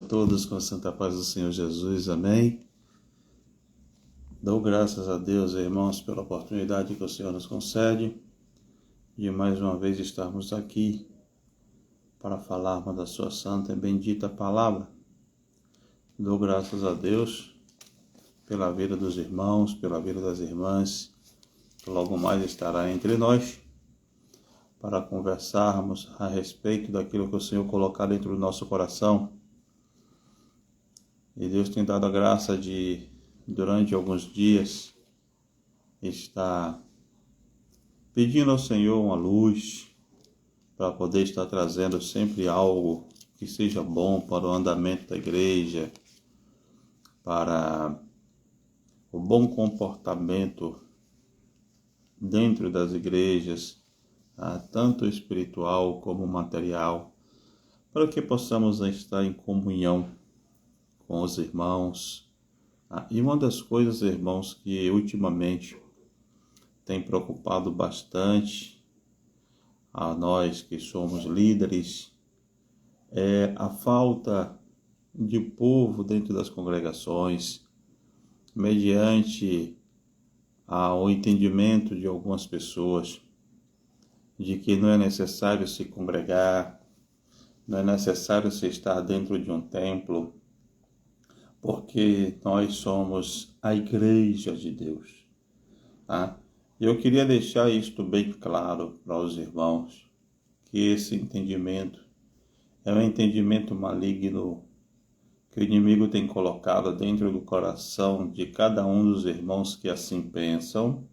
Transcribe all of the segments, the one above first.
Todos com a santa paz do Senhor Jesus, amém. Dou graças a Deus, irmãos, pela oportunidade que o Senhor nos concede de mais uma vez estarmos aqui para falarmos da sua santa e bendita palavra. Dou graças a Deus pela vida dos irmãos, pela vida das irmãs, que logo mais estará entre nós para conversarmos a respeito daquilo que o Senhor colocar dentro do nosso coração. E Deus tem dado a graça de, durante alguns dias, estar pedindo ao Senhor uma luz para poder estar trazendo sempre algo que seja bom para o andamento da igreja, para o bom comportamento dentro das igrejas, tanto espiritual como material, para que possamos estar em comunhão com os irmãos. E uma das coisas, irmãos, que ultimamente tem preocupado bastante a nós que somos líderes é a falta de povo dentro das congregações, mediante o entendimento de algumas pessoas de que não é necessário se congregar, não é necessário se estar dentro de um templo, porque nós somos a igreja de Deus. Eu queria deixar isto bem claro para os irmãos, que esse entendimento é um entendimento maligno que o inimigo tem colocado dentro do coração de cada um dos irmãos que assim pensam,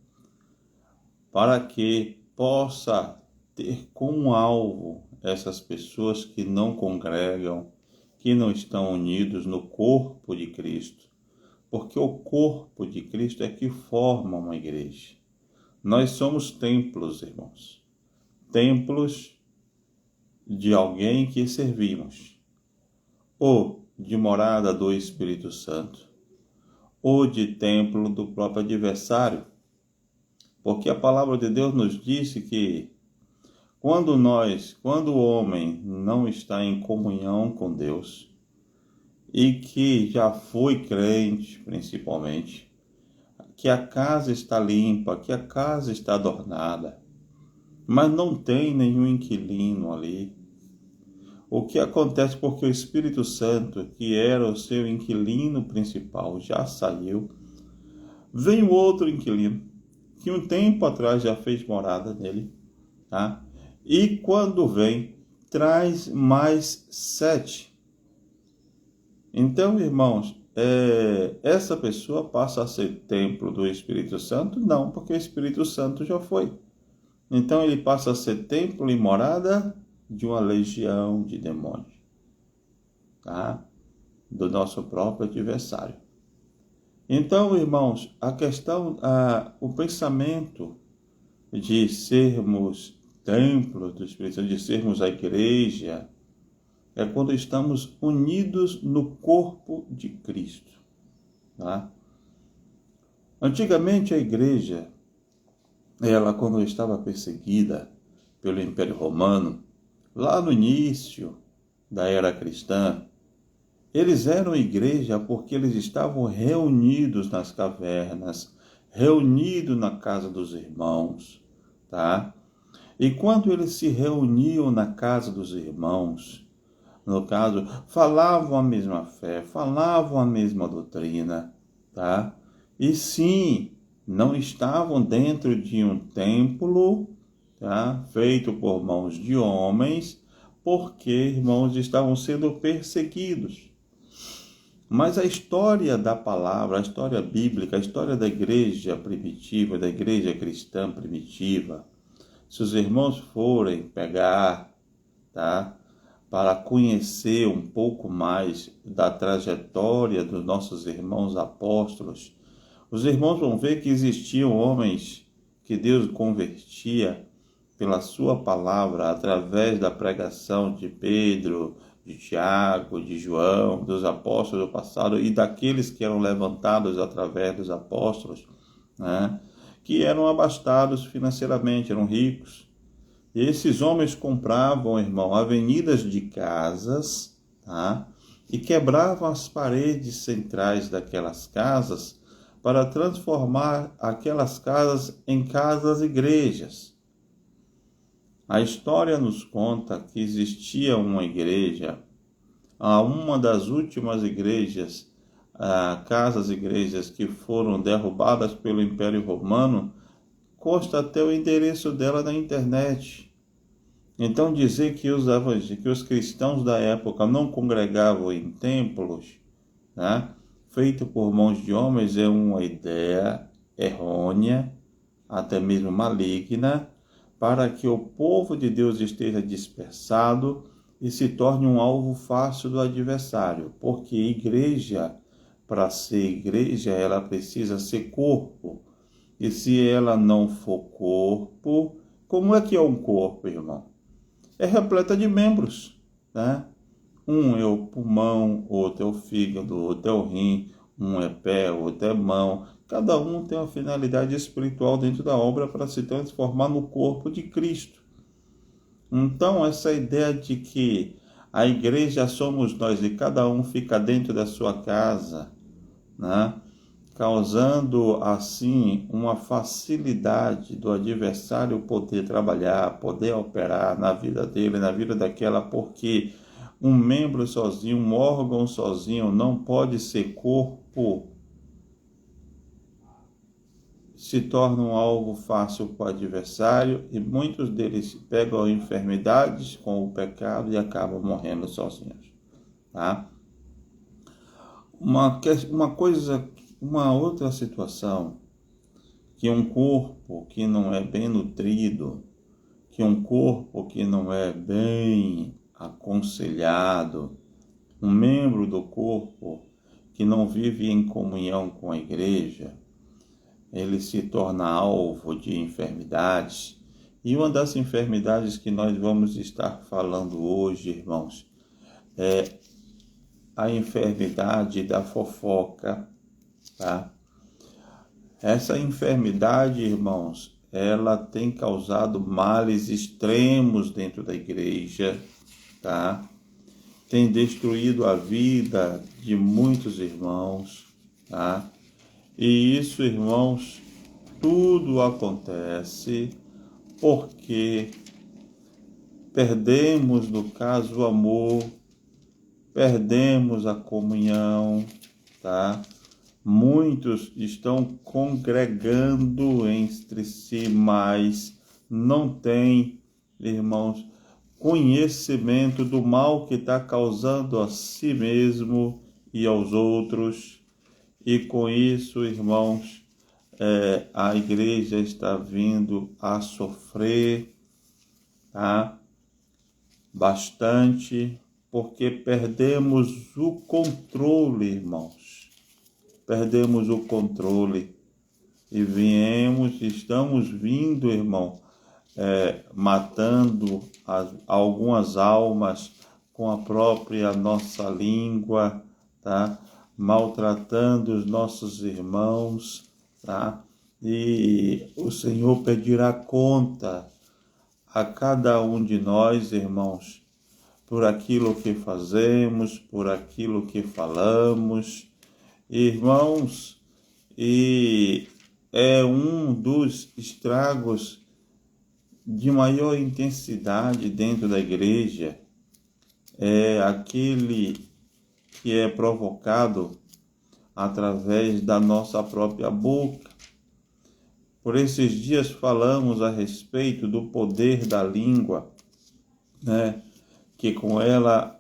para que possa ter como alvo essas pessoas que não congregam, que não estão unidos no corpo de Cristo, porque o corpo de Cristo é que forma uma igreja. Nós somos templos, irmãos, templos de alguém que servimos, ou de morada do Espírito Santo, ou de templo do próprio adversário, porque a palavra de Deus nos disse que quando o homem não está em comunhão com Deus, e que já foi crente, principalmente, que a casa está limpa, que a casa está adornada, mas não tem nenhum inquilino ali. O que acontece porque o Espírito Santo, que era o seu inquilino principal, já saiu, vem outro inquilino, que um tempo atrás já fez morada nele, E quando vem, traz mais 7. Então, irmãos, essa pessoa passa a ser templo do Espírito Santo? Não, porque o Espírito Santo já foi. Então, ele passa a ser templo e morada de uma legião de demônios, do nosso próprio adversário. Então, irmãos, a questão, o pensamento de sermos templo do Espírito Santo, de sermos a igreja, é quando estamos unidos no corpo de Cristo. Antigamente a igreja, ela quando estava perseguida pelo Império Romano, lá no início da era cristã, eles eram igreja porque eles estavam reunidos nas cavernas, reunidos na casa dos irmãos, E quando eles se reuniam na casa dos irmãos, no caso, falavam a mesma fé, falavam a mesma doutrina, E sim, não estavam dentro de um templo, feito por mãos de homens, porque, irmãos, estavam sendo perseguidos. Mas a história da palavra, a história bíblica, a história da igreja primitiva, da igreja cristã primitiva, se os irmãos forem pegar, para conhecer um pouco mais da trajetória dos nossos irmãos apóstolos, os irmãos vão ver que existiam homens que Deus convertia pela sua palavra, através da pregação de Pedro, de Tiago, de João, dos apóstolos do passado e daqueles que eram levantados através dos apóstolos, que eram abastados financeiramente, eram ricos. E esses homens compravam, irmão, avenidas de casas, e quebravam as paredes centrais daquelas casas para transformar aquelas casas em casas-igrejas. A história nos conta que existia uma igreja, uma das últimas igrejas, casas-igrejas que foram derrubadas pelo Império Romano, consta até o endereço dela na internet. Então dizer que os cristãos da época não congregavam em templos, né, feito por mãos de homens, é uma ideia errônea, até mesmo maligna, para que o povo de Deus esteja dispersado e se torne um alvo fácil do adversário, porque igreja, para ser igreja, ela precisa ser corpo. E se ela não for corpo, como é que é um corpo, irmão? É repleta de membros, né? Um é o pulmão, outro é o fígado, outro é o rim, um é pé, outro é mão. Cada um tem uma finalidade espiritual dentro da obra para se transformar no corpo de Cristo. Então, essa ideia de que a igreja somos nós e cada um fica dentro da sua casa, né, causando assim uma facilidade do adversário poder trabalhar, poder operar na vida dele, na vida daquela, porque um membro sozinho, um órgão sozinho não pode ser corpo, se torna um alvo fácil para o adversário e muitos deles pegam enfermidades com o pecado e acabam morrendo sozinhos, tá? Uma outra situação, que um corpo que não é bem nutrido, que um corpo que não é bem aconselhado, um membro do corpo que não vive em comunhão com a igreja, ele se torna alvo de enfermidades. E uma das enfermidades que nós vamos estar falando hoje, irmãos, é a enfermidade da fofoca, tá? Essa enfermidade, irmãos, ela tem causado males extremos dentro da igreja, tá? Tem destruído a vida de muitos irmãos, tá? E isso, irmãos, tudo acontece porque perdemos, no caso, o amor, perdemos a comunhão, tá? Muitos estão congregando entre si, mas não têm, irmãos, conhecimento do mal que está causando a si mesmo e aos outros. E com isso, irmãos, a igreja está vindo a sofrer, tá? Bastante, porque perdemos o controle, irmãos. Perdemos o controle e estamos vindo, irmão, matando algumas almas com a própria nossa língua, tá? Maltratando os nossos irmãos, tá? E o Senhor pedirá conta a cada um de nós, irmãos, por aquilo que fazemos, por aquilo que falamos, irmãos, e é um dos estragos de maior intensidade dentro da igreja, é aquele que é provocado através da nossa própria boca. Por esses dias falamos a respeito do poder da língua, né? Que com ela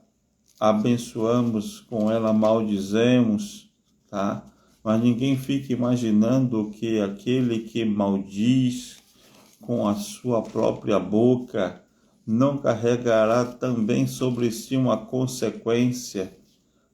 abençoamos, com ela maldizemos, tá? Mas ninguém fica imaginando que aquele que maldiz com a sua própria boca não carregará também sobre si uma consequência,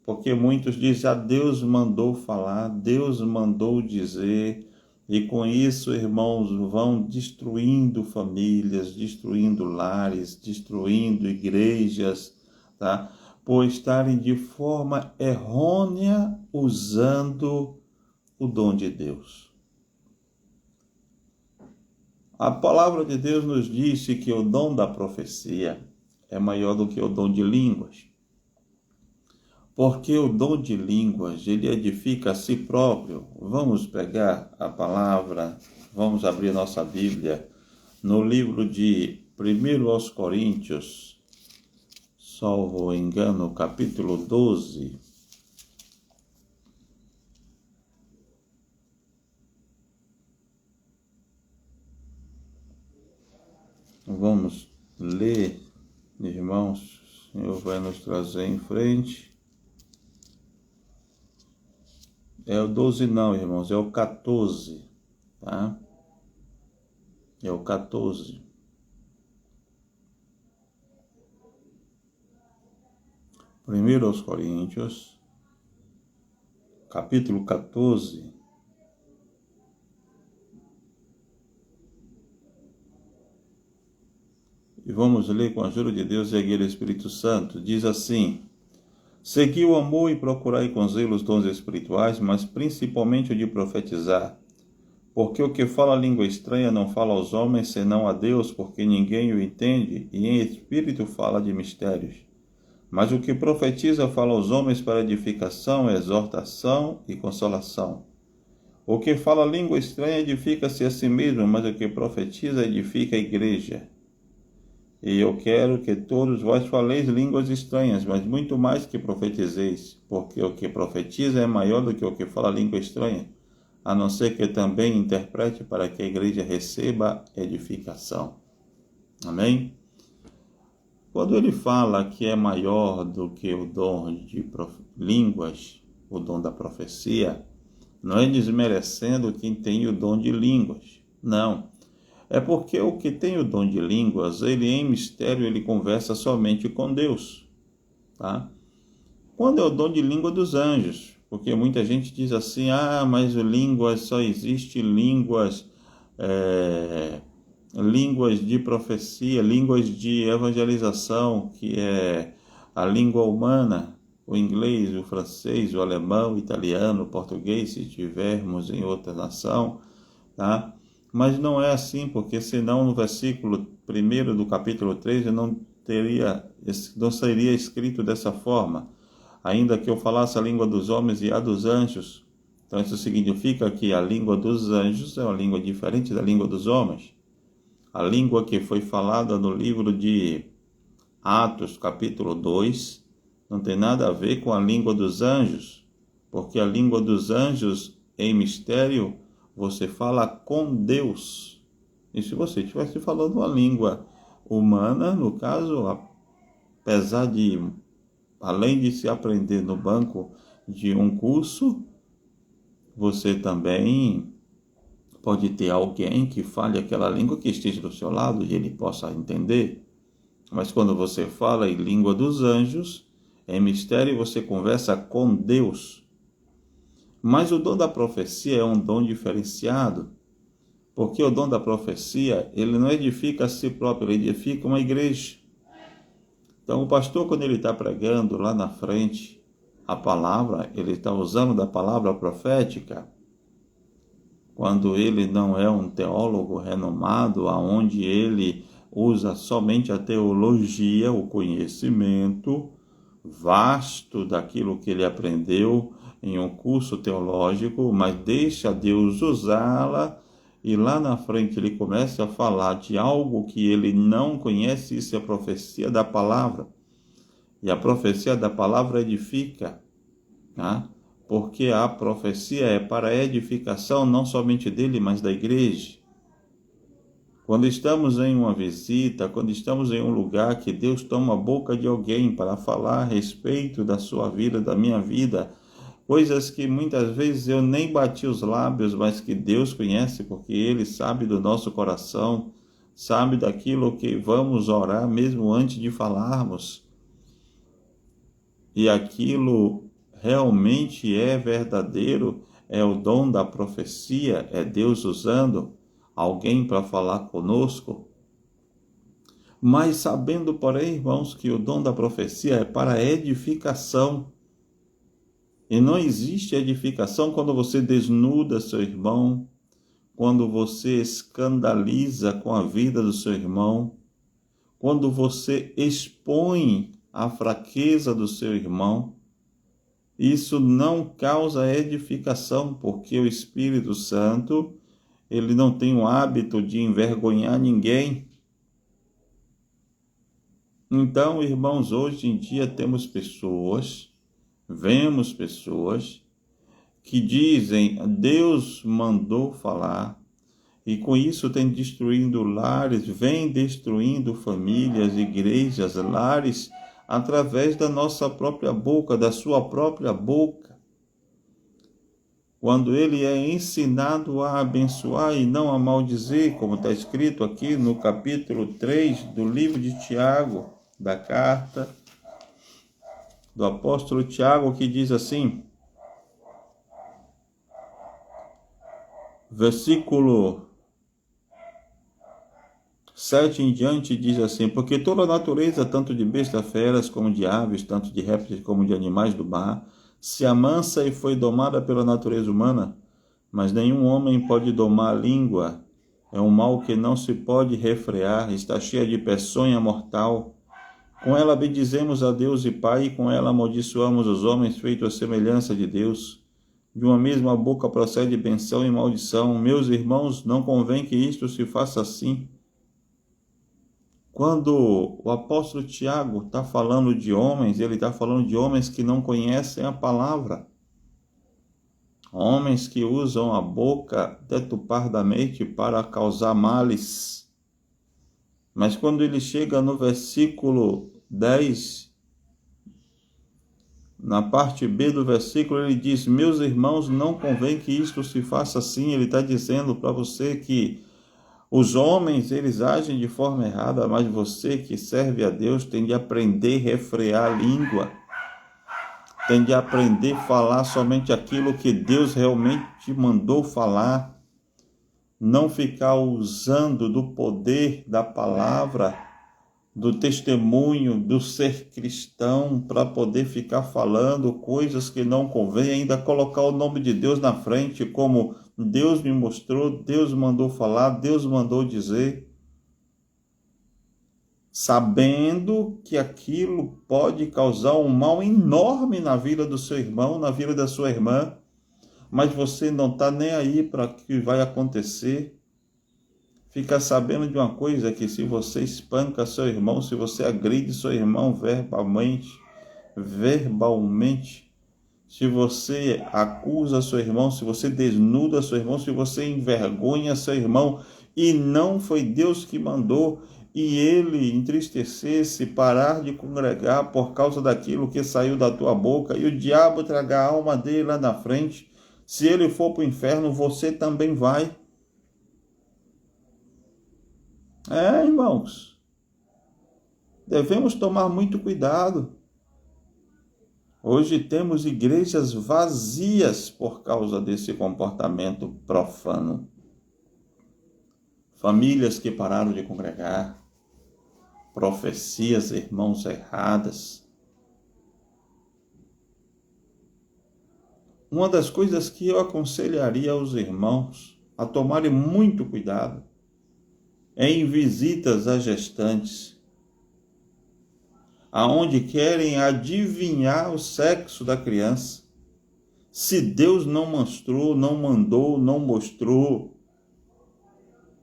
porque muitos dizem, Deus mandou falar, Deus mandou dizer, e com isso, irmãos, vão destruindo famílias, destruindo lares, destruindo igrejas, tá? Por estarem de forma errônea usando o dom de Deus. A palavra de Deus nos disse que o dom da profecia é maior do que o dom de línguas. Porque o dom de línguas, ele edifica a si próprio. Vamos pegar a palavra, vamos abrir nossa Bíblia no livro de 1 aos Coríntios, salvo engano, capítulo 12. Vamos ler, irmãos, o Senhor vai nos trazer em frente. É o 12 não, irmãos, é o 14, tá? É o 14. Primeiro aos Coríntios, capítulo 14. E vamos ler com a ajuda de Deus e a guia do Espírito Santo. Diz assim: segui o amor e procurai com zelo os dons espirituais, mas principalmente o de profetizar. Porque o que fala língua estranha não fala aos homens, senão a Deus, porque ninguém o entende, e em espírito fala de mistérios. Mas o que profetiza fala aos homens para edificação, exortação e consolação. O que fala língua estranha edifica-se a si mesmo, mas o que profetiza edifica a igreja. E eu quero que todos vós faleis línguas estranhas, mas muito mais que profetizeis, porque o que profetiza é maior do que o que fala língua estranha, a não ser que também interprete para que a igreja receba edificação. Amém? Quando ele fala que é maior do que o dom de línguas, o dom da profecia, não é desmerecendo quem tem o dom de línguas, não. É porque o que tem o dom de línguas, ele em mistério, ele conversa somente com Deus, tá? Quando é o dom de língua dos anjos, porque muita gente diz assim, mas o línguas só existe línguas de profecia, línguas de evangelização, que é a língua humana, o inglês, o francês, o alemão, o italiano, o português, se tivermos em outra nação, tá? Mas não é assim, porque senão no versículo 1 do capítulo 3 não seria escrito dessa forma. Ainda que eu falasse a língua dos homens e a dos anjos. Então isso significa que a língua dos anjos é uma língua diferente da língua dos homens. A língua que foi falada no livro de Atos, capítulo 2, não tem nada a ver com a língua dos anjos, porque a língua dos anjos em mistério você fala com Deus. E se você estivesse falando uma língua humana, no caso, apesar de, além de se aprender no banco de um curso, você também pode ter alguém que fale aquela língua que esteja do seu lado e ele possa entender. Mas quando você fala em língua dos anjos, em mistério você conversa com Deus. Mas o dom da profecia é um dom diferenciado, porque o dom da profecia, ele não edifica a si próprio, ele edifica uma igreja. Então o pastor, quando ele está pregando lá na frente, a palavra, ele está usando da palavra profética, quando ele não é um teólogo renomado, aonde ele usa somente a teologia, o conhecimento vasto daquilo que ele aprendeu em um curso teológico, mas deixa Deus usá-la e lá na frente ele começa a falar de algo que ele não conhece, isso é a profecia da palavra. E a profecia da palavra edifica, tá? Porque a profecia é para a edificação não somente dele, mas da igreja. Quando estamos em uma visita, quando estamos em um lugar que Deus toma a boca de alguém para falar a respeito da sua vida, da minha vida, coisas que muitas vezes eu nem bati os lábios, mas que Deus conhece, porque Ele sabe do nosso coração, sabe daquilo que vamos orar mesmo antes de falarmos. E aquilo realmente é verdadeiro, é o dom da profecia, é Deus usando alguém para falar conosco. Mas sabendo, porém, irmãos, que o dom da profecia é para edificação. E não existe edificação quando você desnuda seu irmão, quando você escandaliza com a vida do seu irmão, quando você expõe a fraqueza do seu irmão. isso não causa edificação, porque o Espírito Santo, ele não tem o hábito de envergonhar ninguém. Então, irmãos, hoje em dia vemos pessoas que dizem, Deus mandou falar, e com isso tem destruindo lares, vem destruindo famílias, igrejas, lares, através da nossa própria boca, da sua própria boca. Quando ele é ensinado a abençoar e não a maldizer, como está escrito aqui no capítulo 3 do livro de Tiago, da carta do apóstolo Tiago, que diz assim, versículo 7 em diante, diz assim, porque toda a natureza, tanto de bestas feras como de aves, tanto de répteis como de animais do mar, se amansa e foi domada pela natureza humana, mas nenhum homem pode domar a língua. É um mal que não se pode refrear, está cheia de peçonha mortal. Com ela bendizemos a Deus e Pai, e com ela amaldiçoamos os homens feitos à semelhança de Deus. De uma mesma boca procede benção e maldição. Meus irmãos, não convém que isto se faça assim. Quando o apóstolo Tiago está falando de homens, ele está falando de homens que não conhecem a palavra. Homens que usam a boca detupardamente para causar males. Mas quando ele chega no versículo 10, na parte B do versículo, ele diz, meus irmãos, não convém que isto se faça assim. Ele está dizendo para você que os homens, eles agem de forma errada, mas você que serve a Deus tem de aprender a refrear a língua. Tem de aprender a falar somente aquilo que Deus realmente te mandou falar. Não ficar usando do poder da palavra, do testemunho, do ser cristão, para poder ficar falando coisas que não convém, ainda colocar o nome de Deus na frente, como Deus me mostrou, Deus mandou falar, Deus mandou dizer, sabendo que aquilo pode causar um mal enorme na vida do seu irmão, na vida da sua irmã, mas você não está nem aí para o que vai acontecer. Fica sabendo de uma coisa, que se você espanca seu irmão, se você agride seu irmão verbalmente, se você acusa seu irmão, se você desnuda seu irmão, se você envergonha seu irmão, e não foi Deus que mandou, e ele entristecer-se, parar de congregar por causa daquilo que saiu da tua boca, e o diabo tragar a alma dele lá na frente, se ele for para o inferno, você também vai. Irmãos, devemos tomar muito cuidado. Hoje temos igrejas vazias por causa desse comportamento profano. Famílias que pararam de congregar, profecias, irmãos, erradas. Uma das coisas que eu aconselharia aos irmãos a tomarem muito cuidado é em visitas a gestantes, aonde querem adivinhar o sexo da criança. Se Deus não mostrou, não mandou, não mostrou,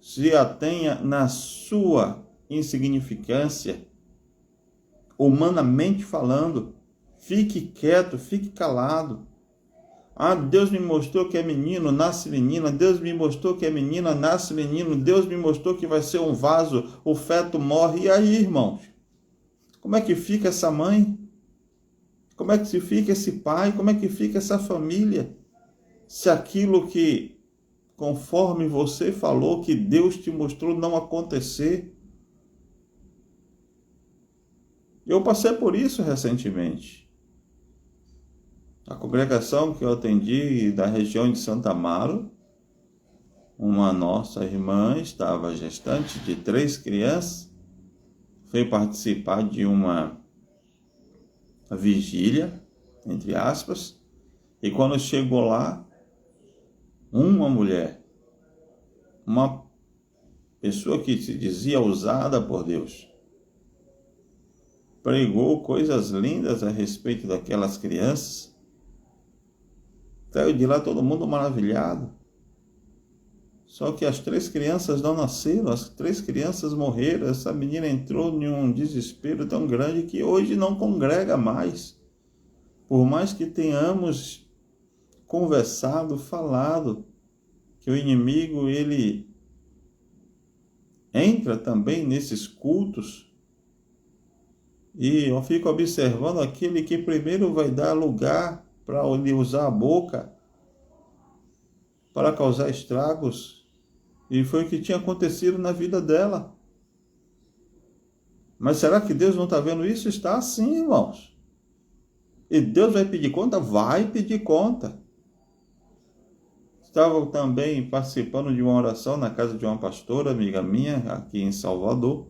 se a tenha na sua insignificância, humanamente falando, fique quieto, fique calado. Deus me mostrou que é menino, nasce menina. Deus me mostrou que é menina, nasce menino. Deus me mostrou que vai ser um vaso, o feto morre. E aí, irmãos? Como é que fica essa mãe? Como é que se fica esse pai? Como é que fica essa família? Se aquilo que, conforme você falou, que Deus te mostrou, não acontecer. Eu passei por isso recentemente. A congregação que eu atendi da região de Santa Amaro, uma nossa irmã estava gestante de 3 crianças, veio participar de uma vigília, entre aspas, e quando chegou lá, uma mulher, uma pessoa que se dizia usada por Deus, pregou coisas lindas a respeito daquelas crianças, Saiu de lá todo mundo maravilhado. Só que as 3 crianças não nasceram, as 3 crianças morreram. Essa menina entrou em um desespero tão grande que hoje não congrega mais. Por mais que tenhamos conversado, falado, que o inimigo ele entra também nesses cultos, e eu fico observando aquele que primeiro vai dar lugar para ele usar a boca para causar estragos, e foi o que tinha acontecido na vida dela. Mas será que Deus não está vendo isso? Está sim, irmãos. E Deus vai pedir conta? Vai pedir conta. Estava também participando de uma oração na casa de uma pastora, amiga minha, aqui em Salvador.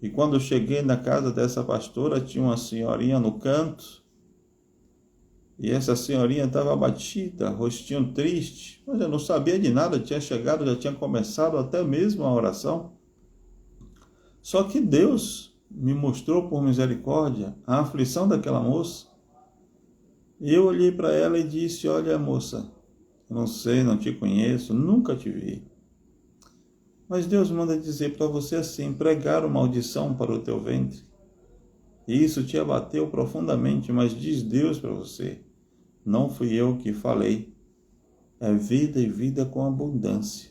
E quando eu cheguei na casa dessa pastora, tinha uma senhorinha no canto. E essa senhorinha estava abatida, rostinho triste. Mas eu não sabia de nada, tinha chegado, já tinha começado até mesmo a oração. Só que Deus me mostrou por misericórdia a aflição daquela moça. E eu olhei para ela e disse: olha, moça, eu não sei, não te conheço, nunca te vi. Mas Deus manda dizer para você assim: pregaram maldição para o teu ventre. E isso te abateu profundamente, mas diz Deus para você: não fui eu que falei. É vida e vida com abundância.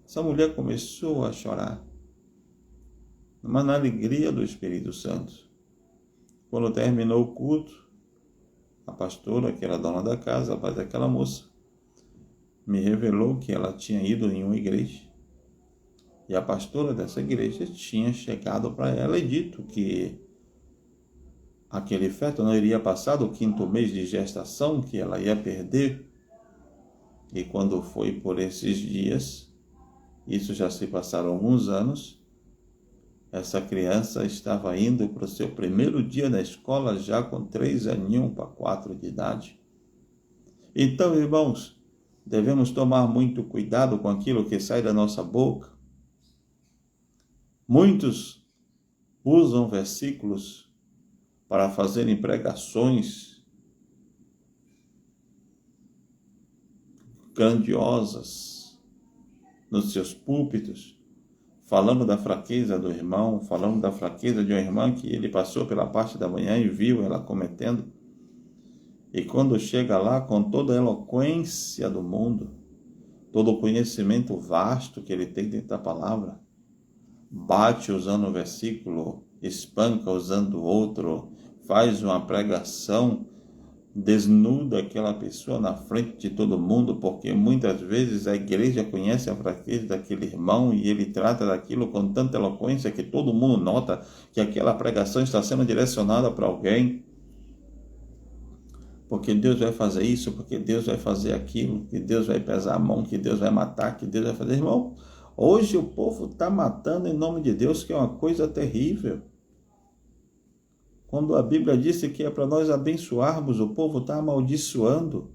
Essa mulher começou a chorar, mas na alegria do Espírito Santo. Quando terminou o culto, a pastora, que era dona da casa, a pai daquela moça, me revelou que ela tinha ido em uma igreja. E a pastora dessa igreja tinha chegado para ela e dito que aquele feto não iria passar do 5º mês de gestação, que ela ia perder. E quando foi por esses dias, isso já se passaram alguns anos, essa criança estava indo para o seu primeiro dia na escola, já com 3 aninhos para 4 de idade. Então, irmãos, devemos tomar muito cuidado com aquilo que sai da nossa boca. Muitos usam versículos para fazerem pregações grandiosas nos seus púlpitos, falando da fraqueza do irmão, falando da fraqueza de uma irmã que ele passou pela parte da manhã e viu ela cometendo. E quando chega lá, com toda a eloquência do mundo, todo o conhecimento vasto que ele tem dentro da palavra, bate usando um versículo, espanca usando outro, faz uma pregação, desnuda aquela pessoa na frente de todo mundo, porque muitas vezes a igreja conhece a fraqueza daquele irmão e ele trata daquilo com tanta eloquência que todo mundo nota que aquela pregação está sendo direcionada para alguém. Porque Deus vai fazer isso, porque Deus vai fazer aquilo, que Deus vai pesar a mão, que Deus vai matar, que Deus vai fazer. Irmão, hoje o povo está matando em nome de Deus, que é uma coisa terrível. Quando a Bíblia disse que é para nós abençoarmos, o povo está amaldiçoando.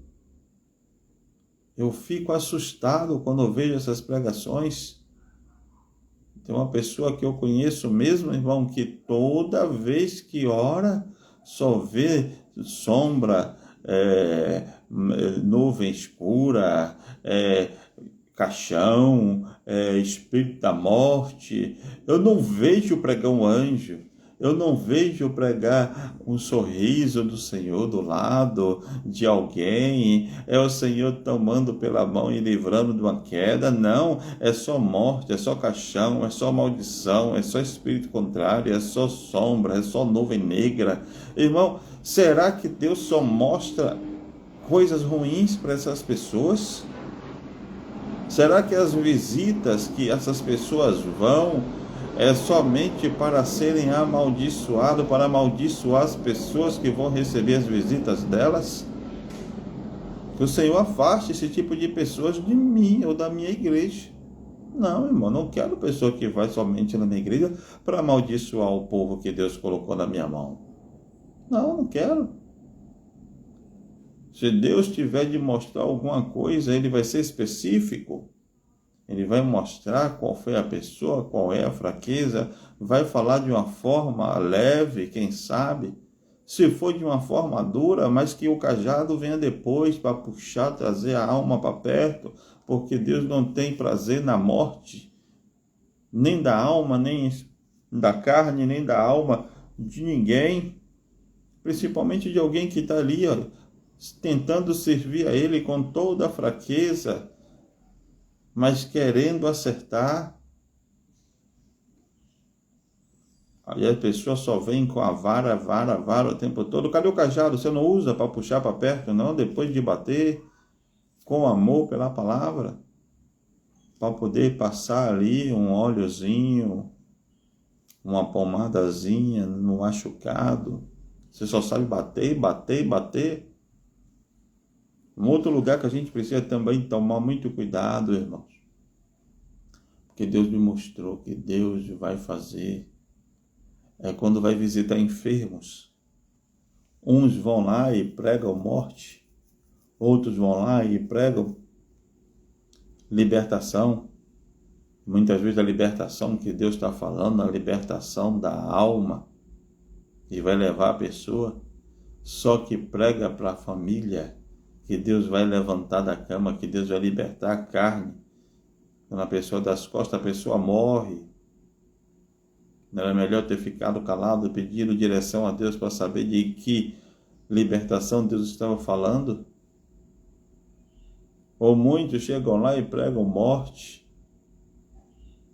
Eu fico assustado quando eu vejo essas pregações. Tem uma pessoa que eu conheço mesmo, irmão, que toda vez que ora, só vê sombra, nuvem escura, caixão, espírito da morte. Eu não vejo pregar um anjo. Eu não vejo pregar um sorriso do Senhor do lado de alguém. É o Senhor tomando pela mão e livrando de uma queda. Não, é só morte, é só caixão, é só maldição, é só espírito contrário, é só sombra, é só nuvem negra. Irmão, será que Deus só mostra coisas ruins para essas pessoas? Será que as visitas que essas pessoas vão é somente para serem amaldiçoados, para amaldiçoar as pessoas que vão receber as visitas delas? Que o Senhor afaste esse tipo de pessoas de mim ou da minha igreja. Não, irmão, não quero pessoa que vai somente na minha igreja para amaldiçoar o povo que Deus colocou na minha mão. Não quero. Se Deus tiver de mostrar alguma coisa, Ele vai ser específico. Ele vai mostrar qual foi a pessoa, qual é a fraqueza, vai falar de uma forma leve, quem sabe, Se for de uma forma dura, mas que o cajado venha depois para puxar, trazer a alma para perto, porque Deus não tem prazer na morte, nem da alma, nem da carne, nem da alma de ninguém, principalmente de alguém que está ali, ó, tentando servir a Ele com toda a fraqueza, mas querendo acertar. Aí a pessoa só vem com a vara o tempo todo. Cadê o cajado? Você não usa para puxar para perto, não? Depois de bater com amor pela palavra, para poder passar ali um óleozinho, uma pomadazinha no machucado. Você só sabe bater, bater, bater. Um outro lugar que a gente precisa também tomar muito cuidado, irmãos. Porque Deus me mostrou que Deus vai fazer. É quando vai visitar enfermos. Uns vão lá e pregam morte. Outros vão lá e pregam libertação. Muitas vezes a libertação que Deus está falando, a libertação da alma, e vai levar a pessoa, só que prega para a família, que Deus vai levantar da cama, que Deus vai libertar a carne. Quando a pessoa dá as costas, a pessoa morre. Não era melhor ter ficado calado, pedindo direção a Deus para saber de que libertação Deus estava falando? Ou muitos chegam lá e pregam morte,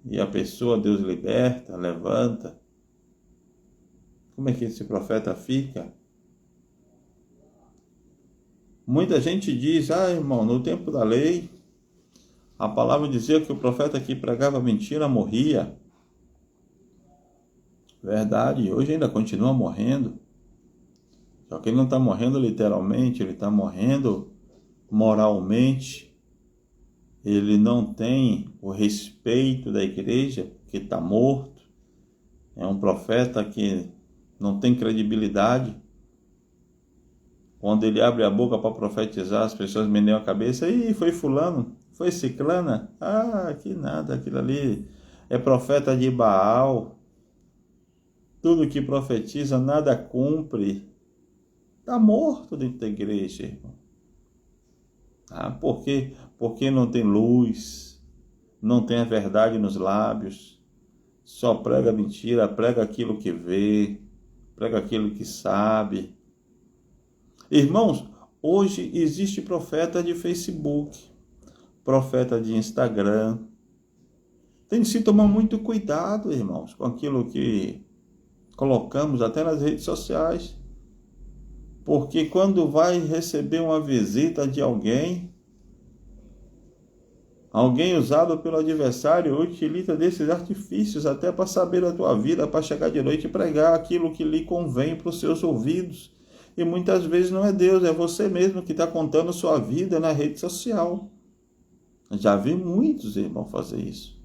e a pessoa Deus liberta, levanta. Como é que esse profeta fica? Muita gente diz, irmão, no tempo da lei, a palavra dizia que o profeta que pregava mentira morria. Verdade, hoje ainda continua morrendo. Só que ele não está morrendo literalmente, ele está morrendo moralmente. Ele não tem o respeito da igreja, que está morto. É um profeta que não tem credibilidade. Quando ele abre a boca para profetizar, as pessoas meneiam a cabeça. Ih, foi fulano, foi ciclana. Que nada, aquilo ali é profeta de Baal. Tudo que profetiza, nada cumpre. Está morto dentro da igreja, irmão. Por quê? Porque não tem luz, não tem a verdade nos lábios, só prega mentira, prega aquilo que vê, prega aquilo que sabe. Irmãos, hoje existe profeta de Facebook, profeta de Instagram. Tem que se tomar muito cuidado, irmãos, com aquilo que colocamos até nas redes sociais. Porque quando vai receber uma visita de alguém usado pelo adversário utiliza desses artifícios até para saber a tua vida, para chegar de noite e pregar aquilo que lhe convém para os seus ouvidos. E muitas vezes não é Deus, é você mesmo que está contando sua vida na rede social. Já vi muitos irmãos fazer isso.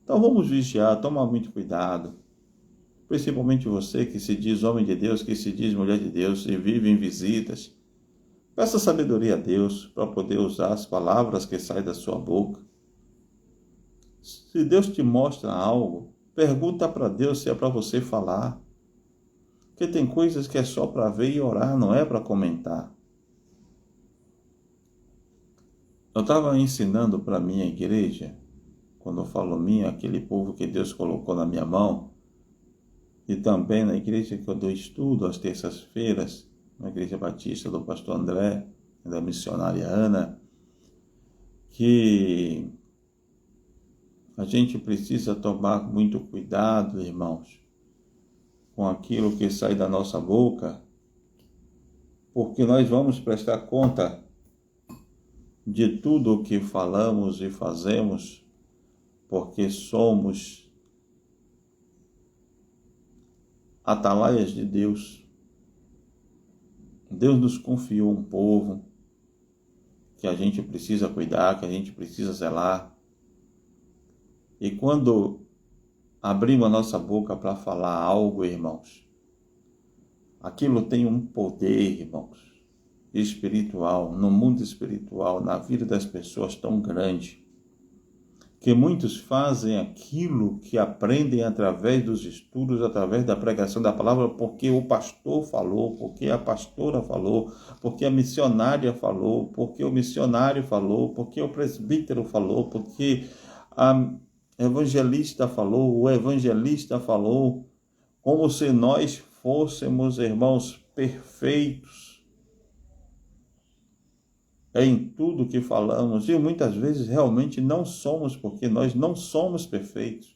Então vamos vigiar, tomar muito cuidado. Principalmente você que se diz homem de Deus, que se diz mulher de Deus e vive em visitas. Peça sabedoria a Deus para poder usar as palavras que saem da sua boca. Se Deus te mostra algo, pergunta para Deus se é para você falar. Porque tem coisas que é só para ver e orar, não é para comentar. Eu estava ensinando para a minha igreja, quando eu falo minha, aquele povo que Deus colocou na minha mão, e também na igreja que eu dou estudo às terças-feiras, na igreja batista do pastor André, da missionária Ana, que a gente precisa tomar muito cuidado, irmãos, com aquilo que sai da nossa boca, porque nós vamos prestar conta de tudo o que falamos e fazemos, porque somos atalaias de Deus. Deus nos confiou um povo que a gente precisa cuidar, que a gente precisa zelar. E quando abrimos a nossa boca para falar algo, irmãos, aquilo tem um poder, irmãos, espiritual, no mundo espiritual, na vida das pessoas tão grande, que muitos fazem aquilo que aprendem através dos estudos, através da pregação da palavra, porque o pastor falou, porque a pastora falou, porque a missionária falou, porque o missionário falou, porque o presbítero falou, porque a evangelista falou, o evangelista falou, como se nós fôssemos, irmãos, perfeitos em tudo que falamos, e muitas vezes realmente não somos, porque nós não somos perfeitos.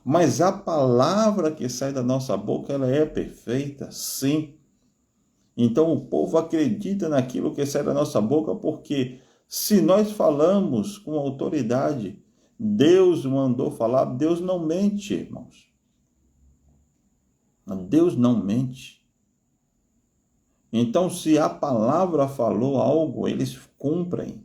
Mas a palavra que sai da nossa boca, ela é perfeita, sim. Então o povo acredita naquilo que sai da nossa boca, porque se nós falamos com autoridade, Deus mandou falar, Deus não mente, irmãos. Deus não mente. Então, se a palavra falou algo, eles cumprem.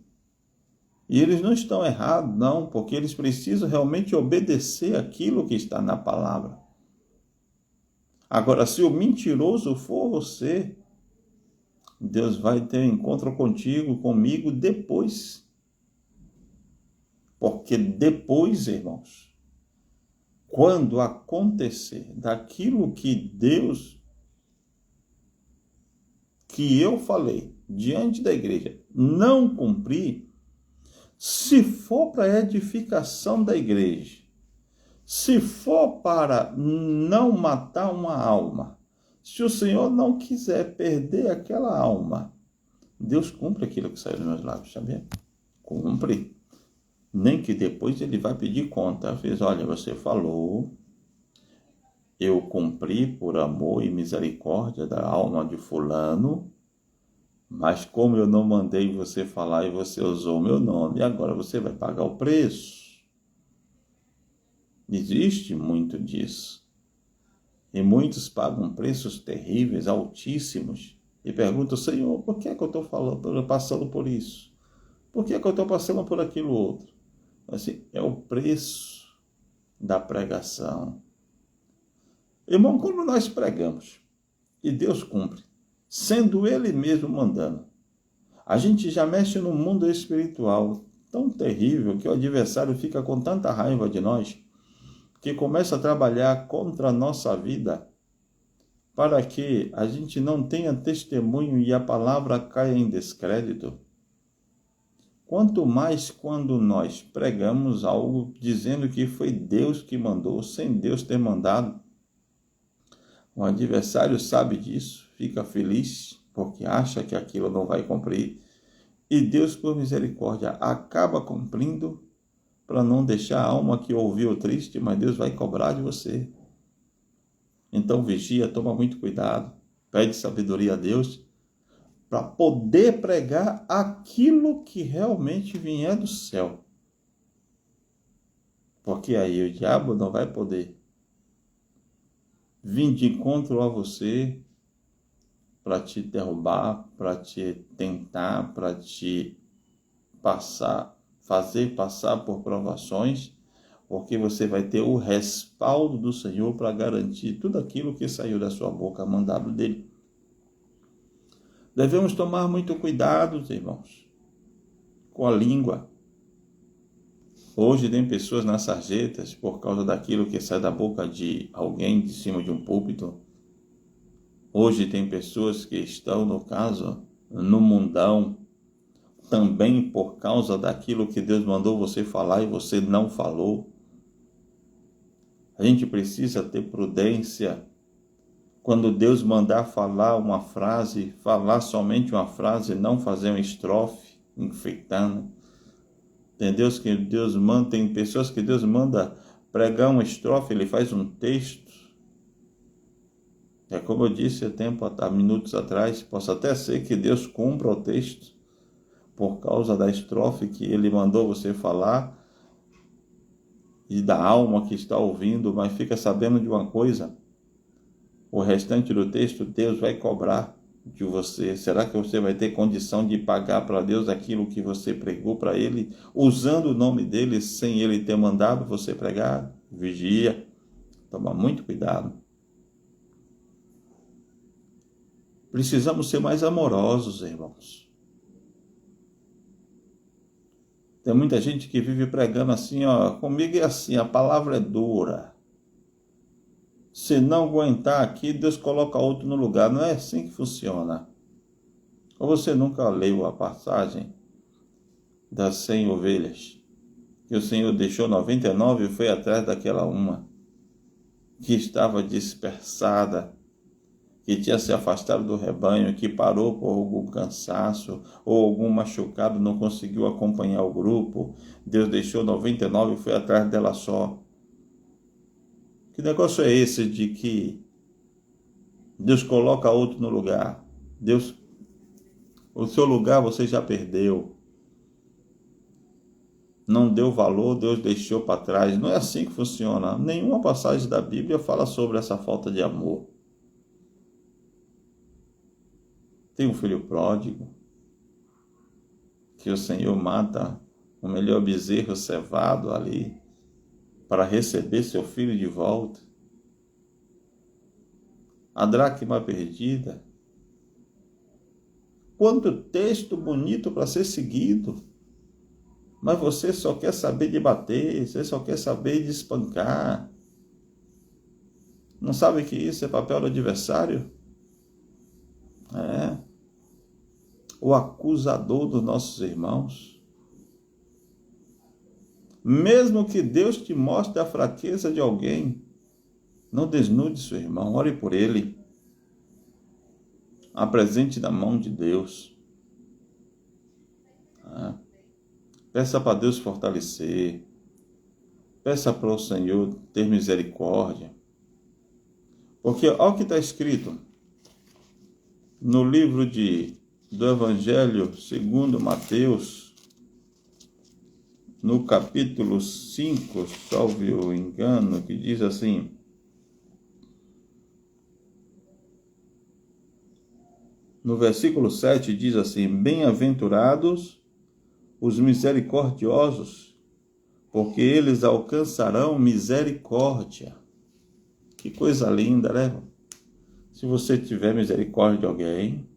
E eles não estão errados, não, porque eles precisam realmente obedecer aquilo que está na palavra. Agora, se o mentiroso for você, Deus vai ter um encontro contigo, comigo, depois. Porque depois, irmãos, quando acontecer daquilo que eu falei diante da igreja, não cumprir, se for para a edificação da igreja, se for para não matar uma alma, se o Senhor não quiser perder aquela alma, Deus cumpre aquilo que saiu dos meus lábios, sabia? Cumpre. Nem que depois ele vai pedir conta. Fez, olha, você falou, eu cumpri por amor e misericórdia da alma de fulano, mas como eu não mandei você falar e você usou o meu nome, agora você vai pagar o preço. Existe muito disso. E muitos pagam preços terríveis, altíssimos, e perguntam, Senhor, por que é que eu estou passando por isso? Por que é que eu estou passando por aquilo outro? Assim, é o preço da pregação. Irmão, quando nós pregamos, e Deus cumpre, sendo Ele mesmo mandando, a gente já mexe no mundo espiritual tão terrível que o adversário fica com tanta raiva de nós, que começa a trabalhar contra a nossa vida, para que a gente não tenha testemunho e a palavra caia em descrédito. Quanto mais quando nós pregamos algo dizendo que foi Deus que mandou, sem Deus ter mandado. O adversário sabe disso, fica feliz, porque acha que aquilo não vai cumprir. E Deus, por misericórdia, acaba cumprindo para não deixar a alma que ouviu triste, mas Deus vai cobrar de você. Então vigia, toma muito cuidado, pede sabedoria a Deus, para poder pregar aquilo que realmente vier do céu. Porque aí o diabo não vai poder vir de encontro a você para te derrubar, para te tentar, para te fazer passar por provações, porque você vai ter o respaldo do Senhor para garantir tudo aquilo que saiu da sua boca, mandado dele. Devemos tomar muito cuidado, irmãos, com a língua. Hoje tem pessoas nas sarjetas, por causa daquilo que sai da boca de alguém de cima de um púlpito. Hoje tem pessoas que estão, no caso, no mundão, também por causa daquilo que Deus mandou você falar e você não falou. A gente precisa ter prudência. Quando Deus mandar falar uma frase, falar somente uma frase, não fazer uma estrofe, enfeitando. Tem pessoas que Deus manda pregar uma estrofe, ele faz um texto. É como eu disse há minutos atrás, possa até ser que Deus cumpra o texto por causa da estrofe que ele mandou você falar e da alma que está ouvindo, mas fica sabendo de uma coisa, o restante do texto Deus vai cobrar de você. Será que você vai ter condição de pagar para Deus aquilo que você pregou para Ele, usando o nome dEle sem Ele ter mandado você pregar? Vigia, toma muito cuidado. Precisamos ser mais amorosos, irmãos. Tem muita gente que vive pregando assim, ó, comigo é assim, a palavra é dura. Se não aguentar aqui, Deus coloca outro no lugar. Não é assim que funciona. Ou você nunca leu a passagem das 100 ovelhas? Que o Senhor deixou 99 e foi atrás daquela uma que estava dispersada, que tinha se afastado do rebanho, que parou por algum cansaço ou algum machucado, não conseguiu acompanhar o grupo. Deus deixou 99 e foi atrás dela só. Que negócio é esse de que Deus coloca outro no lugar? Deus, o seu lugar você já perdeu. Não deu valor, Deus deixou para trás. Não é assim que funciona. Nenhuma passagem da Bíblia fala sobre essa falta de amor. Tem um filho pródigo, que o Senhor mata o melhor bezerro cevado ali, para receber seu filho de volta. A dracma perdida. Quanto texto bonito para ser seguido. Mas você só quer saber de bater, você só quer saber de espancar. Não sabe que isso é papel do adversário? É. O acusador dos nossos irmãos. Mesmo que Deus te mostre a fraqueza de alguém, não desnude seu irmão, ore por ele. Apresente na mão de Deus. Peça para Deus fortalecer. Peça para o Senhor ter misericórdia. Porque olha o que está escrito no livro do Evangelho segundo Mateus, no capítulo 5, salve o engano, que diz assim: no versículo 7 diz assim: bem-aventurados os misericordiosos, porque eles alcançarão misericórdia. Que coisa linda, né? Se você tiver misericórdia de alguém,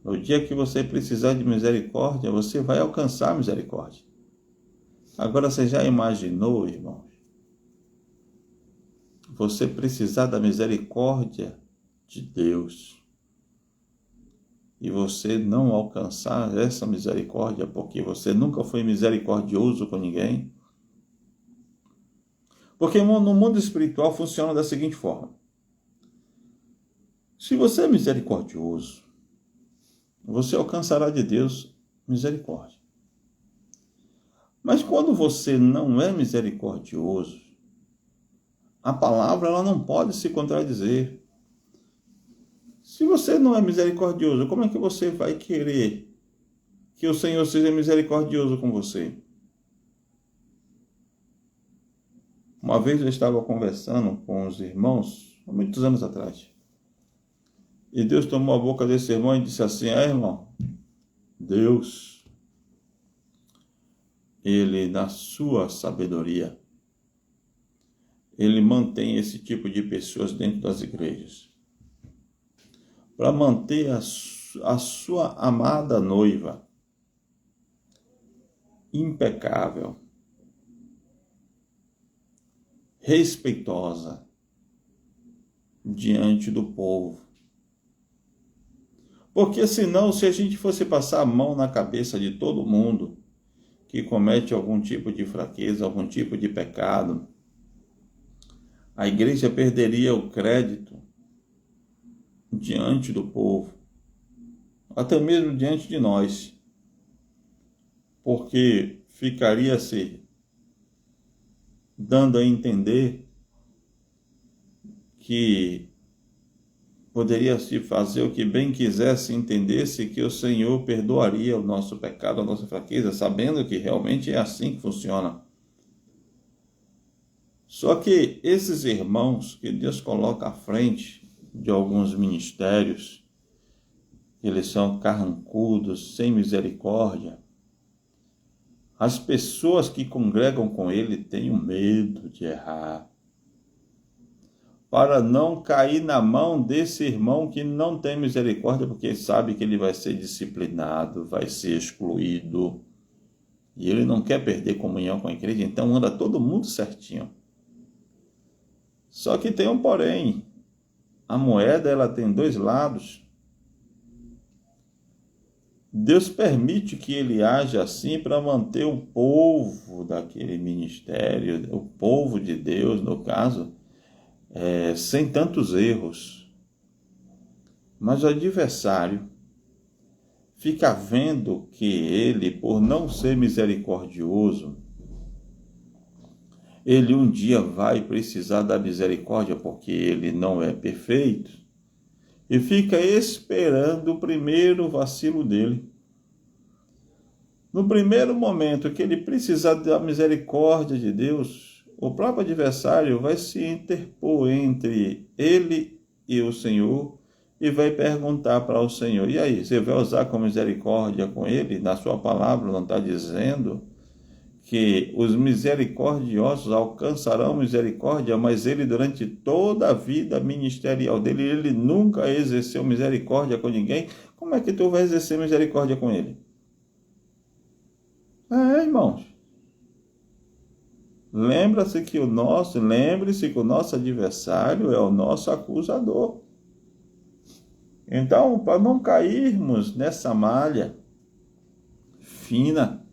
no dia que você precisar de misericórdia, você vai alcançar misericórdia. Agora, você já imaginou, irmãos, você precisar da misericórdia de Deus e você não alcançar essa misericórdia porque você nunca foi misericordioso com ninguém? Porque no mundo espiritual funciona da seguinte forma: se você é misericordioso, você alcançará de Deus misericórdia. Mas quando você não é misericordioso, a palavra ela não pode se contradizer. Se você não é misericordioso, como é que você vai querer que o Senhor seja misericordioso com você? Uma vez eu estava conversando com os irmãos, há muitos anos atrás, e Deus tomou a boca desse irmão e disse assim: irmão, Deus, Ele, na sua sabedoria, Ele mantém esse tipo de pessoas dentro das igrejas, para manter a sua amada noiva impecável, respeitosa diante do povo. Porque senão, se a gente fosse passar a mão na cabeça de todo mundo que comete algum tipo de fraqueza, algum tipo de pecado, a igreja perderia o crédito diante do povo, até mesmo diante de nós, porque ficaria-se dando a entender que poderia-se fazer o que bem quisesse, entendesse que o Senhor perdoaria o nosso pecado, a nossa fraqueza, sabendo que realmente é assim que funciona. Só que esses irmãos que Deus coloca à frente de alguns ministérios, eles são carrancudos, sem misericórdia. As pessoas que congregam com ele têm um medo de errar, para não cair na mão desse irmão que não tem misericórdia, porque sabe que ele vai ser disciplinado, vai ser excluído. E ele não quer perder comunhão com a igreja, então anda todo mundo certinho. Só que tem um porém. A moeda, ela tem dois lados. Deus permite que ele haja assim para manter o povo daquele ministério, o povo de Deus, no caso, sem tantos erros. Mas o adversário fica vendo que ele, por não ser misericordioso, ele um dia vai precisar da misericórdia porque ele não é perfeito e fica esperando o primeiro vacilo dele. No primeiro momento que ele precisar da misericórdia de Deus, o próprio adversário vai se interpor entre ele e o Senhor e vai perguntar para o Senhor: e aí, você vai usar com misericórdia com ele? Na sua palavra não está dizendo que os misericordiosos alcançarão misericórdia, mas ele, durante toda a vida ministerial dele, ele nunca exerceu misericórdia com ninguém. Como é que tu vai exercer misericórdia com ele? Irmãos, lembre-se que o nosso adversário é o nosso acusador. Então, para não cairmos nessa malha fina,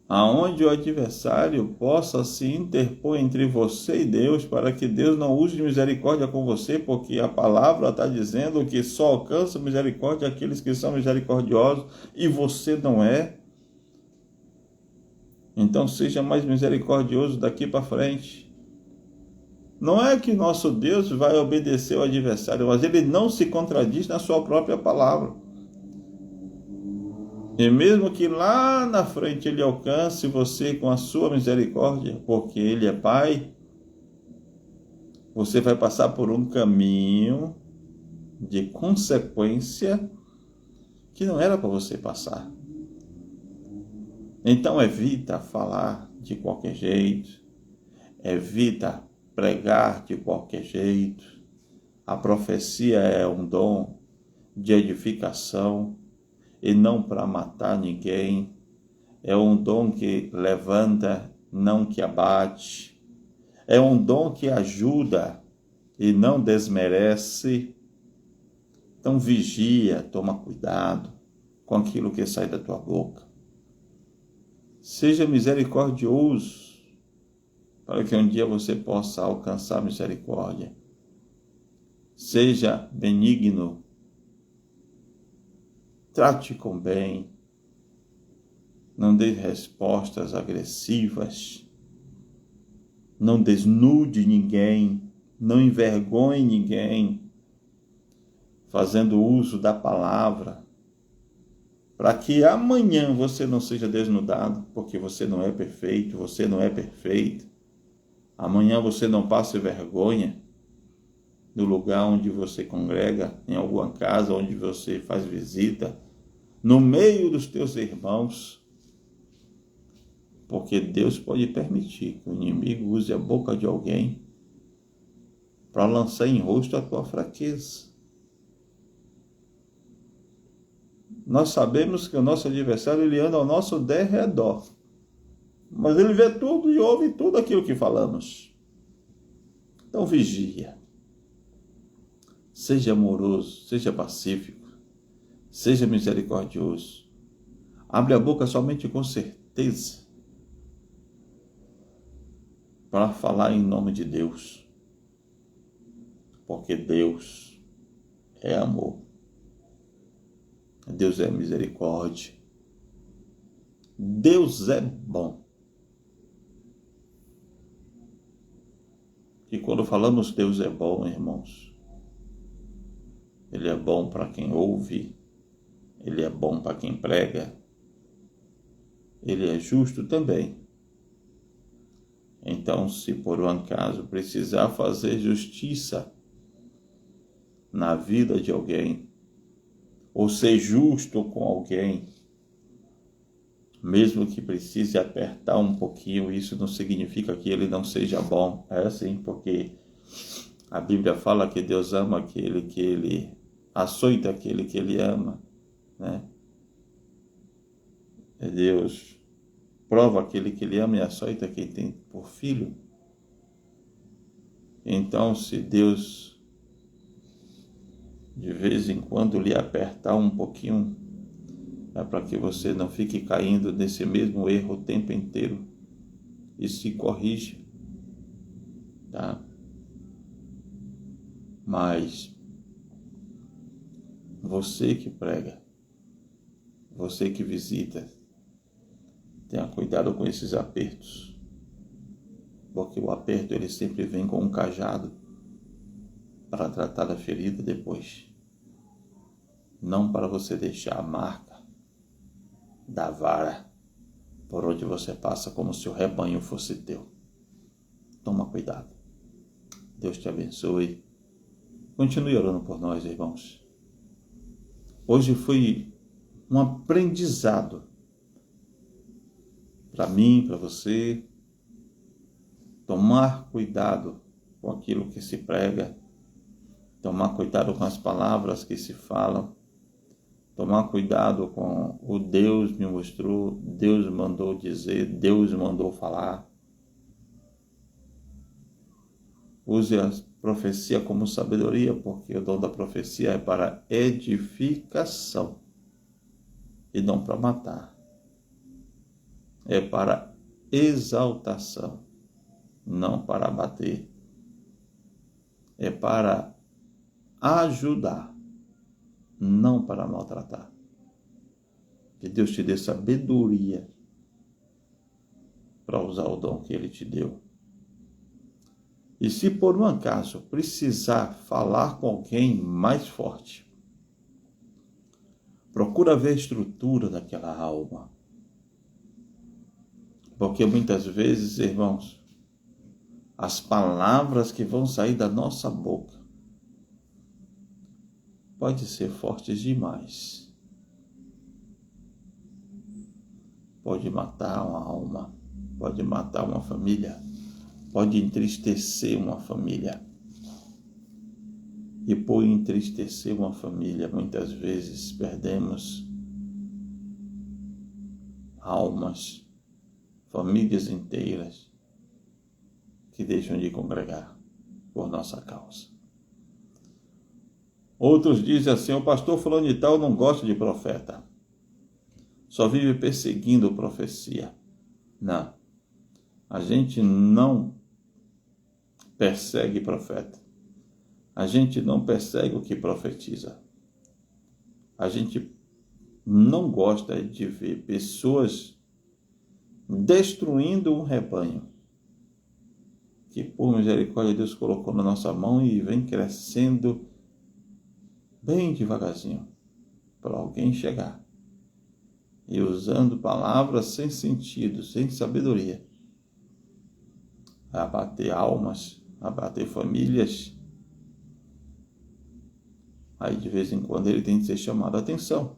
aonde o adversário possa se interpor entre você e Deus, para que Deus não use misericórdia com você, porque a palavra está dizendo que só alcança misericórdia aqueles que são misericordiosos, e você não é. Então seja mais misericordioso daqui para frente. Não é que nosso Deus vai obedecer ao adversário, mas ele não se contradiz na sua própria palavra. E mesmo que lá na frente ele alcance você com a sua misericórdia, porque ele é Pai, você vai passar por um caminho de consequência que não era para você passar. Então evita falar de qualquer jeito, evita pregar de qualquer jeito. A profecia é um dom de edificação e não para matar ninguém. É um dom que levanta, não que abate. É um dom que ajuda e não desmerece. Então vigia, toma cuidado com aquilo que sai da tua boca. Seja misericordioso, para que um dia você possa alcançar misericórdia. Seja benigno. Trate com bem. Não dê respostas agressivas. Não desnude ninguém. Não envergonhe ninguém. Fazendo uso da palavra. Para que amanhã você não seja desnudado, porque você não é perfeito, você não é perfeito. Amanhã você não passe vergonha no lugar onde você congrega, em alguma casa onde você faz visita, no meio dos teus irmãos, porque Deus pode permitir que o inimigo use a boca de alguém para lançar em rosto a tua fraqueza. Nós sabemos que o nosso adversário ele anda ao nosso derredor, mas ele vê tudo e ouve tudo aquilo que falamos. Então vigia. Seja amoroso, seja pacífico, seja misericordioso. Abre a boca somente com certeza para falar em nome de Deus, porque Deus é amor. Deus é misericórdia. Deus é bom. E quando falamos Deus é bom, irmãos, Ele é bom para quem ouve, Ele é bom para quem prega, Ele é justo também. Então, se por um acaso precisar fazer justiça na vida de alguém, ou ser justo com alguém, mesmo que precise apertar um pouquinho, isso não significa que ele não seja bom. É assim, porque a Bíblia fala que Deus ama aquele que ele açoita, aquele que ele ama, né? Deus prova aquele que Ele ama e açoita quem tem por filho. Então, se Deus de vez em quando lhe apertar um pouquinho, é para que você não fique caindo nesse mesmo erro o tempo inteiro e se corrija, tá? Mas você que prega, você que visita, tenha cuidado com esses apertos, porque o aperto ele sempre vem com um cajado para tratar da ferida depois, não para você deixar a marca da vara por onde você passa como se o rebanho fosse teu. Toma cuidado. Deus te abençoe. Continue orando por nós, irmãos. Hoje foi um aprendizado para mim, para você, tomar cuidado com aquilo que se prega, tomar cuidado com as palavras que se falam, tomar cuidado com o Deus me mostrou, Deus mandou dizer, Deus mandou falar. Use a profecia como sabedoria, porque o dom da profecia é para edificação e não para matar. É para exaltação, não para abater. É para ajudar, não para maltratar. Que Deus te dê sabedoria para usar o dom que Ele te deu. E se por um acaso precisar falar com alguém mais forte, procura ver a estrutura daquela alma. Porque muitas vezes, irmãos, as palavras que vão sair da nossa boca podem ser fortes demais. Pode matar uma alma, pode matar uma família, pode entristecer uma família. E por entristecer uma família, muitas vezes perdemos almas, famílias inteiras que deixam de congregar por nossa causa. Outros dizem assim: o pastor fulano de tal não gosta de profeta, só vive perseguindo profecia. Não, a gente não persegue profeta, a gente não persegue o que profetiza. A gente não gosta de ver pessoas destruindo um rebanho que por misericórdia Deus colocou na nossa mão e vem crescendo bem devagarzinho para alguém chegar e usando palavras sem sentido, sem sabedoria, abater almas, abater famílias. Aí de vez em quando ele tem que ser chamado a atenção.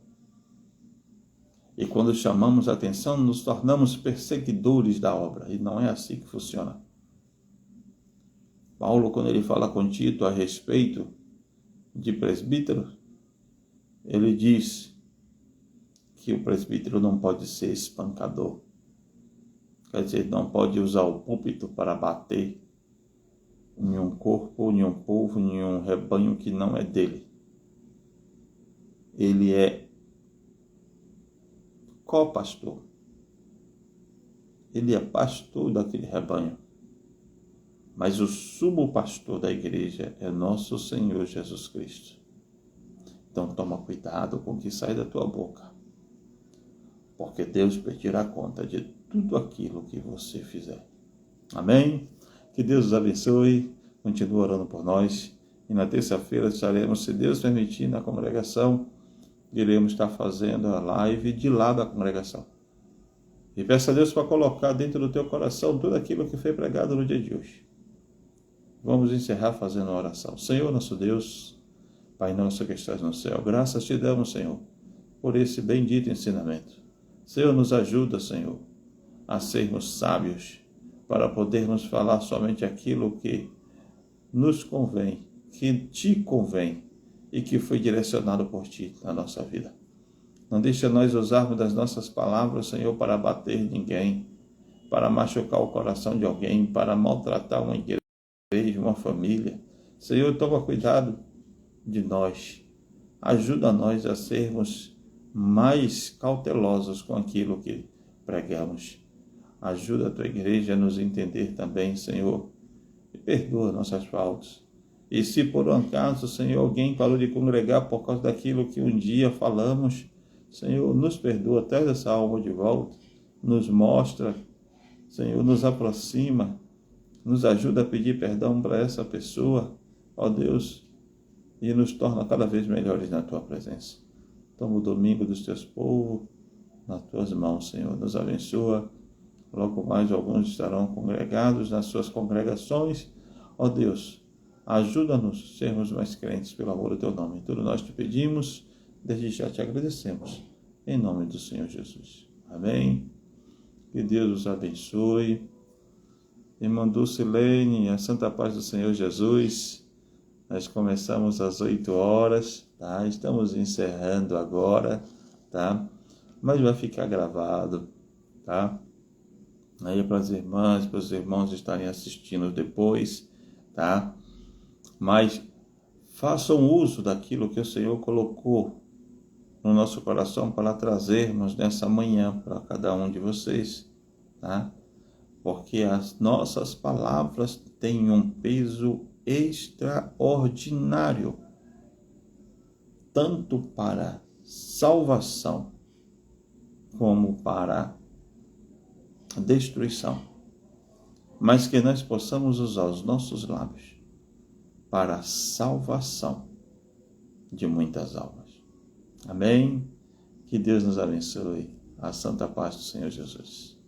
E quando chamamos a atenção, nos tornamos perseguidores da obra. E não é assim que funciona. Paulo, quando ele fala com Tito a respeito de presbítero, ele diz que o presbítero não pode ser espancador. Quer dizer, não pode usar o púlpito para bater em um corpo, em um povo, em um rebanho que não é dele. Ele é co-pastor. Ele é pastor daquele rebanho. Mas o sumo pastor da igreja é nosso Senhor Jesus Cristo. Então toma cuidado com o que sai da tua boca, porque Deus pedirá conta de tudo aquilo que você fizer. Amém? Que Deus os abençoe. Continue orando por nós. E na terça-feira estaremos, se Deus permitir, na congregação. Iremos estar fazendo a live de lá da congregação. E peça a Deus para colocar dentro do teu coração tudo aquilo que foi pregado no dia de hoje. Vamos encerrar fazendo a oração. Senhor nosso Deus, Pai nosso que estás no céu, graças te damos, Senhor, por esse bendito ensinamento. Senhor, nos ajuda, Senhor, a sermos sábios para podermos falar somente aquilo que nos convém, que te convém, e que foi direcionado por ti na nossa vida. Não deixa nós usarmos das nossas palavras, Senhor, para bater ninguém, para machucar o coração de alguém, para maltratar uma igreja, uma família. Senhor, toma cuidado de nós. Ajuda nós a sermos mais cautelosos com aquilo que pregamos. Ajuda a tua igreja a nos entender também, Senhor, e perdoa nossas faltas. E se por um acaso, Senhor, alguém parou de congregar por causa daquilo que um dia falamos, Senhor, nos perdoa, traz essa alma de volta, nos mostra, Senhor, nos aproxima, nos ajuda a pedir perdão para essa pessoa, ó Deus, e nos torna cada vez melhores na tua presença. Toma o domingo dos teus povos nas tuas mãos, Senhor, nos abençoa. Logo mais alguns estarão congregados nas suas congregações. Ó Deus, ajuda-nos a sermos mais crentes pelo amor do teu nome. Tudo nós te pedimos, desde já te agradecemos. Em nome do Senhor Jesus. Amém. Que Deus os abençoe. Irmã Dulcilene, a santa paz do Senhor Jesus. Nós começamos às 8 horas, tá? Estamos encerrando agora, tá? Mas vai ficar gravado, tá? Aí para as irmãs, para os irmãos estarem assistindo depois, tá? Mas façam uso daquilo que o Senhor colocou no nosso coração para trazermos nessa manhã para cada um de vocês, tá? Porque as nossas palavras têm um peso extraordinário, tanto para salvação como para destruição, mas que nós possamos usar os nossos lábios para a salvação de muitas almas. Amém? Que Deus nos abençoe. A santa paz do Senhor Jesus.